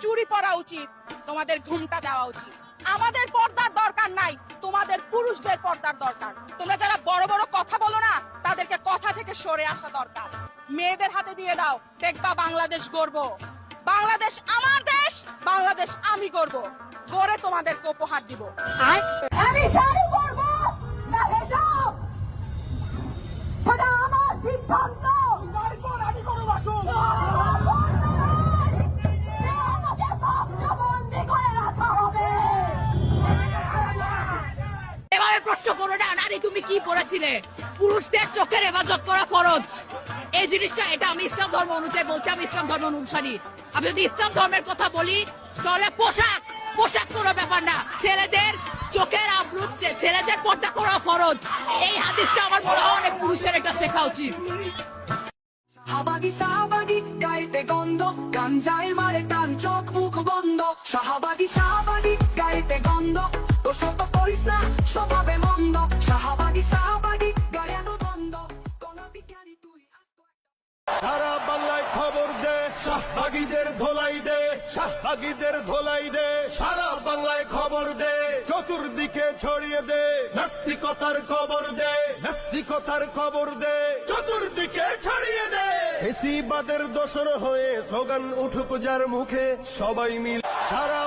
চুড়ি পরা উচিত, তোমাদের ঘুমটা দেওয়া উচিত। আমাদের পর্দার দরকার নাই, তোমাদের পুরুষদের পর্দার দরকার। তোমরা যারা বড় বড় কথা বলো না, তাদেরকে কথা থেকে সরে আসা দরকার। মেয়েদের হাতে দিয়ে দাও, দেখবা বাংলাদেশ গর্ব। বাংলাদেশ আমার দেশ, বাংলাদেশ আমি গর্ব। গড়ে তোমাদেরকে উপহার দিব। আমি শাড়ি পরবো না হিজাব, সেটা আমার সিদ্ধান্ত। আমি করবো বাসন। এভাবে প্রশ্ন করো না, নারী তুমি কি পড়েছিলে? পুরুষদের চোখের হেফাজত করা ফরজ। এই জিনিসটা, এটা আমি ইসলাম ধর্ম অনুযায়ী বলছি, আমি ইসলাম ধর্ম অনুসারী। আমি যদি ইসলাম ধর্মের কথা বলি, তাহলে পোশাক কোনো ব্যাপার না। ছেলেদের চোখের আবরু, ছেলেদের পর্দা করা ফরজ। এই হাদিসটা আমার মনে হয় অনেক পুরুষের এটা শেখা উচিত। শাহবাগী শাহবাগী গাইতে গন্ধ, গাঞ্জায় মারে টান, চোখ মুখ বন্ধ। শাহবাগী শাহবাগী গাইতে গন্ধ, তো শত করিস না স্বভাবে মন্দ। শাহবাগী শাহবাগী গায়ানো দ্বন্দ্ব, কোন বিজ্ঞানী তুই। সারা বাংলায় খবর দে, শাহবাগীদের ধোলাই দে, শাহবাগীদের ধোলাই দে। সারা বাংলায় খবর দে, চতুর্দিকে ছড়িয়ে দে, নাস্তিকতার খবর দে, নাস্তিকতার খবর দে, চতুর্দিকে ছড়িয়ে দে। ফেসিবাদের দোসর হয়ে স্লোগান উঠুক যার মুখে, সবাই মিল সারা